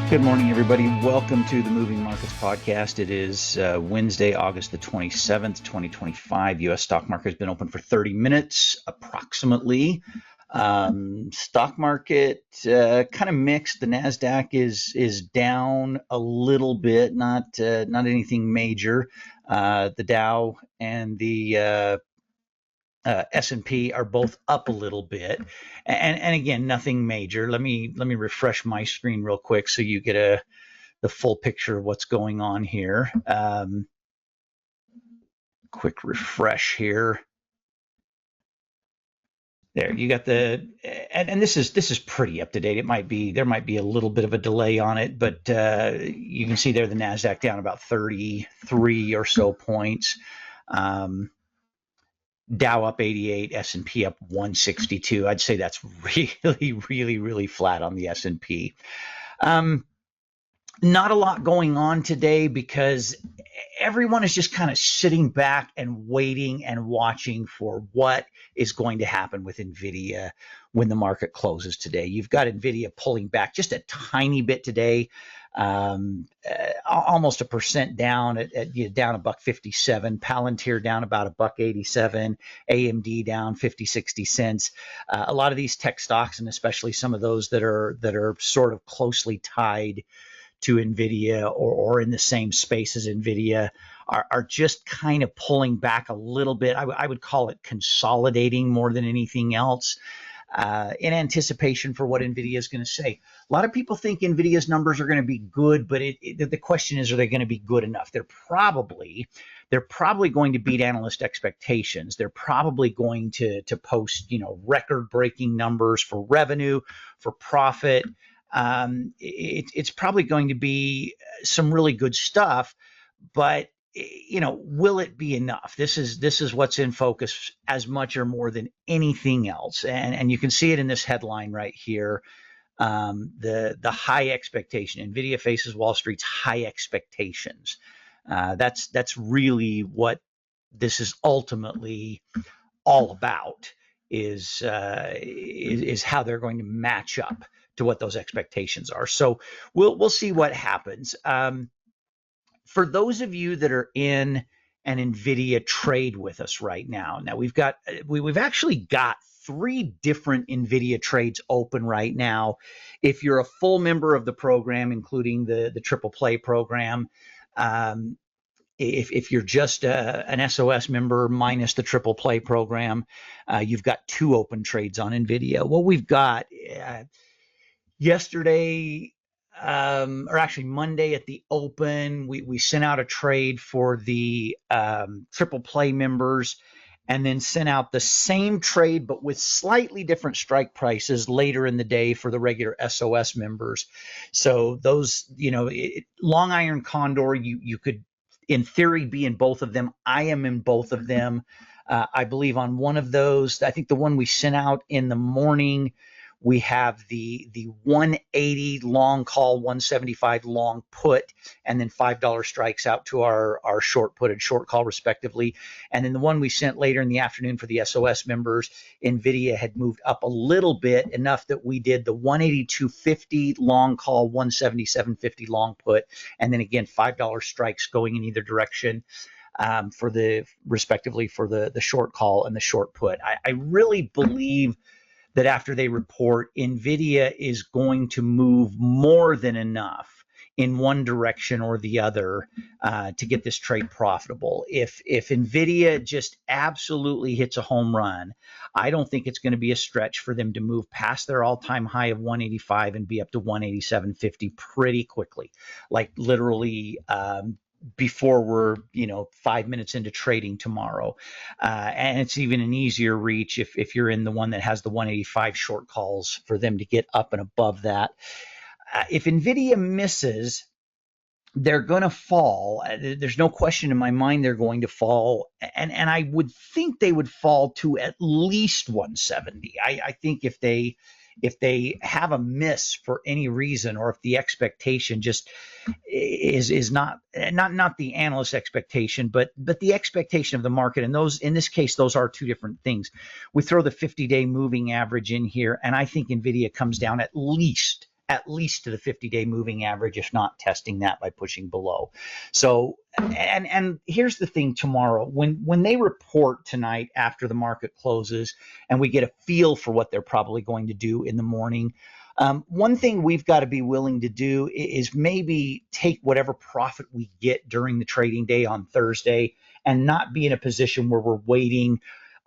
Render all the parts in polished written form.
Good morning, everybody. Welcome to the Moving Markets Podcast. It is Wednesday, August the 27th, 2025. U.S. stock market has been open for 30 minutes approximately. Stock market kind of mixed. The NASDAQ is down a little bit, not anything major. The Dow and the S&P are both up a little bit, and again, nothing major. Let me refresh my screen real quick so you get the full picture of what's going on here. Quick refresh here. There, you got and this is pretty up to date. There might be a little bit of a delay on it, but you can see there the NASDAQ down about 33 or so points. Dow up 88, S&P up 162. I'd say that's really flat on the S&P. Not a lot going on today because everyone is just kind of sitting back and waiting and watching for what is going to happen with Nvidia when the market closes today. You've got Nvidia pulling back just a tiny bit today, almost 1% down down $1.57. Palantir down about $1.87. AMD down 50-60 cents. A lot of these tech stocks, and especially some of those that are sort of closely tied to Nvidia or in the same space as Nvidia, are just kind of pulling back a little bit. I would call it consolidating more than anything else, in anticipation for what Nvidia is going to say. A lot of people think Nvidia's numbers are going to be good, but the question is, are they going to be good enough? They're probably going to beat analyst expectations. They're probably going to post, record-breaking numbers for revenue, for profit. It's probably going to be some really good stuff, but will it be enough? This is what's in focus as much or more than anything else, and you can see it in this headline right here. The high expectation. Nvidia faces Wall Street's high expectations. That's really what this is ultimately all about. Is how they're going to match up to what those expectations are. So we'll see what happens. For those of you that are in an Nvidia trade with us right now, we've actually got 3 different Nvidia trades open right now. If you're a full member of the program, including the Triple Play program, if you're just an SOS member minus the Triple Play program, you've got 2 open trades on Nvidia. Well, we've got yesterday, or actually Monday at the open, we sent out a trade for the Triple Play members, and then sent out the same trade but with slightly different strike prices later in the day for the regular SOS members. So those, Long Iron Condor, you could in theory be in both of them. I am in both of them. I believe on one of those, I think the one we sent out in the morning, we have the 180 long call, 175 long put, and then $5 strikes out to our short put and short call respectively. And then the one we sent later in the afternoon for the SOS members, Nvidia had moved up a little bit, enough that we did the 182.50 long call, 177.50 long put, and then again $5 strikes going in either direction. For the respectively for the short call and the short put. I really believe that after they report, Nvidia is going to move more than enough in one direction or the other to get this trade profitable. If Nvidia just absolutely hits a home run, I don't think it's going to be a stretch for them to move past their all-time high of 185 and be up to 187.50 pretty quickly, like literally before we're 5 minutes into trading tomorrow. And it's even an easier reach if you're in the one that has the 185 short calls for them to get up and above that. If Nvidia misses, they're going to fall. There's no question in my mind they're going to fall, and I would think they would fall to at least 170. I think if they have a miss for any reason, or if the expectation just is not the analyst expectation, but the expectation of the market, and those in this case those are 2 different things. We throw the 50-day moving average in here, and I think Nvidia comes down at least at least to the 50-day moving average, if not testing that by pushing below. So, and here's the thing tomorrow, when they report tonight after the market closes and we get a feel for what they're probably going to do in the morning, one thing we've got to be willing to do is maybe take whatever profit we get during the trading day on Thursday and not be in a position where we're waiting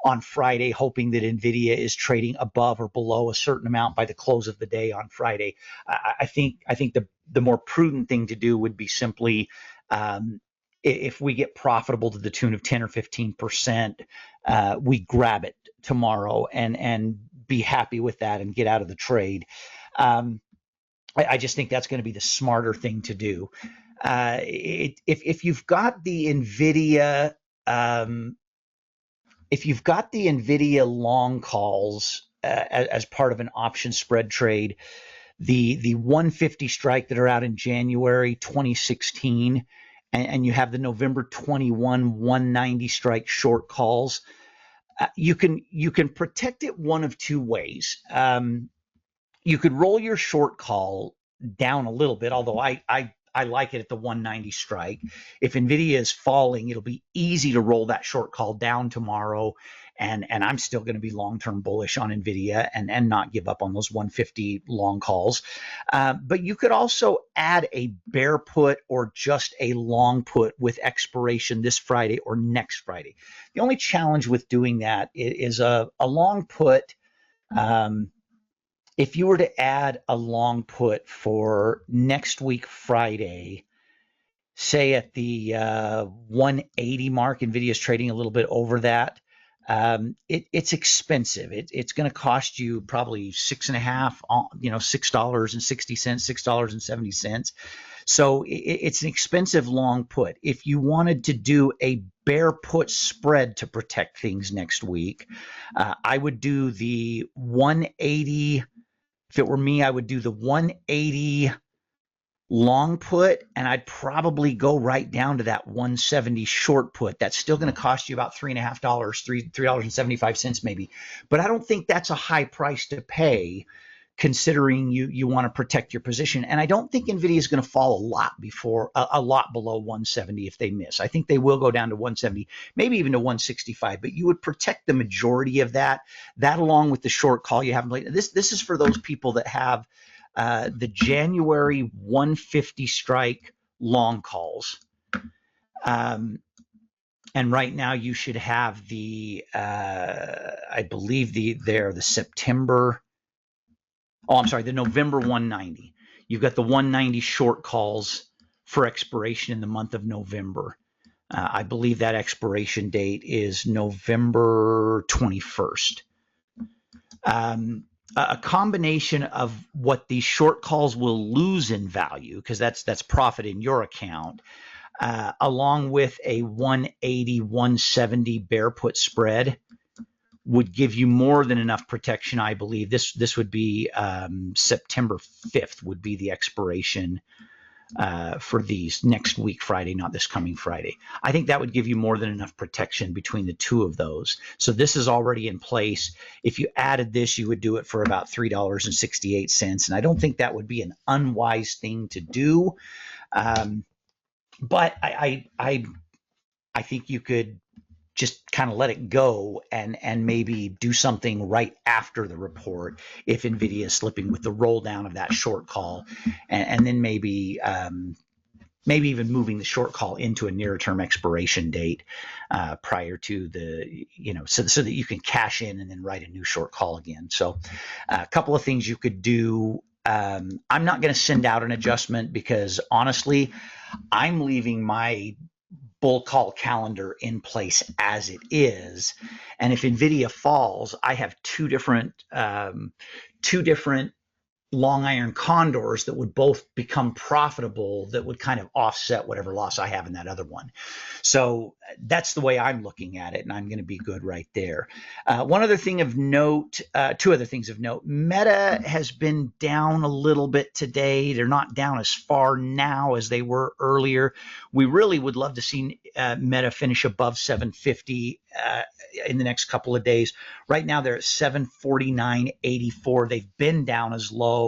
on Friday, hoping that Nvidia is trading above or below a certain amount by the close of the day on Friday. I think the more prudent thing to do would be simply, if we get profitable to the tune of 10 or 15%, we grab it tomorrow and be happy with that and get out of the trade. I just think that's going to be the smarter thing to do. If you've got the Nvidia, long calls as part of an option spread trade, the 150 strike that are out in January 2016, and you have the November 21 190 strike short calls, you can protect it one of two ways. You could roll your short call down a little bit, although I like it at the 190 strike. If Nvidia is falling, it'll be easy to roll that short call down tomorrow, and I'm still going to be long-term bullish on Nvidia and not give up on those 150 long calls. But you could also add a bear put or just a long put with expiration this Friday or next Friday. The only challenge with doing that is a long put. If you were to add a long put for next week Friday, say at the 180 mark, Nvidia is trading a little bit over that. It's expensive. It's going to cost you probably $6.50, $6.60, $6.70. So it's an expensive long put. If you wanted to do a bear put spread to protect things next week, I would do the 180. If it were me, I would do the 180 long put, and I'd probably go right down to that 170 short put. That's still going to cost you about $3.50, $3.75 maybe. But I don't think that's a high price to pay, considering you want to protect your position. And I don't think Nvidia is going to fall a lot below 170 if they miss. I think they will go down to 170, maybe even to 165. But you would protect the majority of that along with the short call you have. This is for those people that have the January 150 strike long calls. And right now you should have the November 190. You've got the 190 short calls for expiration in the month of November. I believe that expiration date is November 21st. A combination of what these short calls will lose in value, because that's profit in your account, along with a 180, 170 bear put spread, would give you more than enough protection. I believe this would be September 5th would be the expiration for these next week Friday, not this coming Friday. I think that would give you more than enough protection between the two of those. So this is already in place. If you added this, you would do it for about $3.68, and I don't think that would be an unwise thing to do. But I think you could just kind of let it go and maybe do something right after the report if Nvidia is slipping with the roll down of that short call, and then maybe even moving the short call into a nearer term expiration date prior to the, so that you can cash in and then write a new short call again. So a couple of things you could do. I'm not going to send out an adjustment because honestly, I'm leaving my bull call calendar in place as it is. And if Nvidia falls, I have two different long iron condors that would both become profitable, that would kind of offset whatever loss I have in that other one. So that's the way I'm looking at it, and I'm going to be good right there. Two other things of note. Meta has been down a little bit today. They're not down as far now as they were earlier. We really would love to see Meta finish above 750 in the next couple of days. Right now they're at 749.84. They've been down as low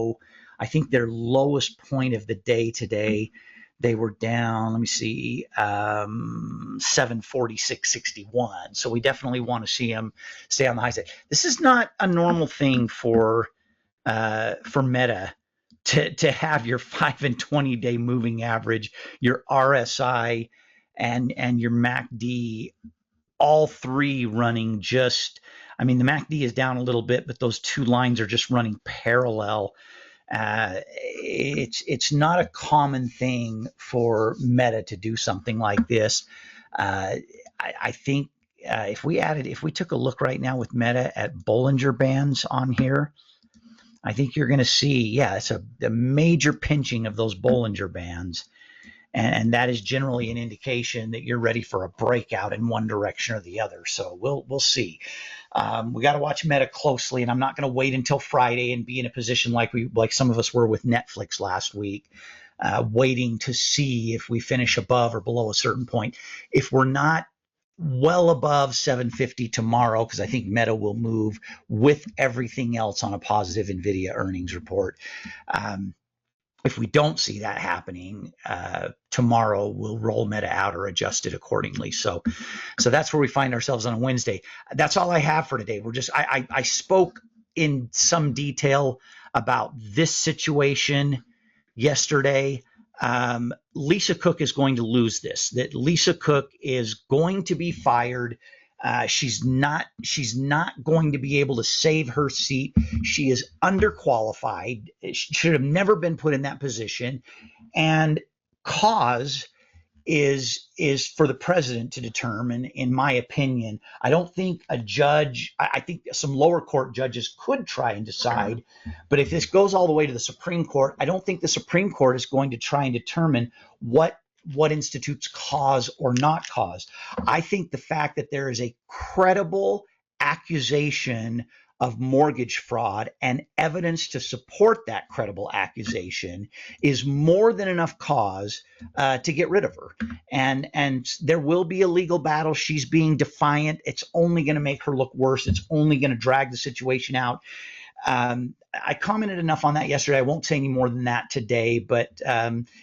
I think their lowest point of the day today, they were down, let me see, 746.61. So we definitely want to see them stay on the high side. This is not a normal thing for Meta to have your 5 and 20 day moving average, your RSI, and your MACD, all three running just. I mean, the MACD is down a little bit, but those two lines are just running parallel. It's not a common thing for Meta to do something like this. I think if we took a look right now with Meta at Bollinger Bands on here, I think you're going to see, yeah, it's a major pinching of those Bollinger Bands. And that is generally an indication that you're ready for a breakout in one direction or the other. So we'll see. We got to watch Meta closely, and I'm not going to wait until Friday and be in a position like some of us were with Netflix last week, waiting to see if we finish above or below a certain point. If we're not well above 750 tomorrow, because I think Meta will move with everything else on a positive Nvidia earnings report. If we don't see that happening, tomorrow we'll roll Meta out or adjust it accordingly. So that's where we find ourselves on a Wednesday. That's all I have for today. I spoke in some detail about this situation yesterday. Lisa Cook is going to lose this. That Lisa Cook is going to be fired. She's not going to be able to save her seat. She is underqualified. She should have never been put in that position. And cause is for the president to determine, in my opinion. I don't think a judge, I think some lower court judges could try and decide, but if this goes all the way to the Supreme Court, I don't think the Supreme Court is going to try and determine what institutes cause or not cause. I think the fact that there is a credible accusation of mortgage fraud and evidence to support that credible accusation is more than enough cause to get rid of her. And there will be a legal battle. She's being defiant. It's only going to make her look worse. It's only going to drag the situation out. I commented enough on that yesterday. I won't say any more than that today, but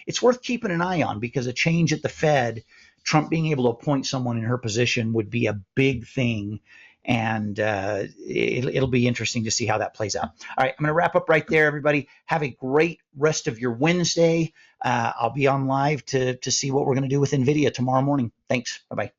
it's worth keeping an eye on, because a change at the Fed, Trump being able to appoint someone in her position, would be a big thing. And it'll be interesting to see how that plays out. All right, I'm going to wrap up right there, everybody. Have a great rest of your Wednesday. I'll be on live to see what we're going to do with Nvidia tomorrow morning. Thanks. Bye-bye.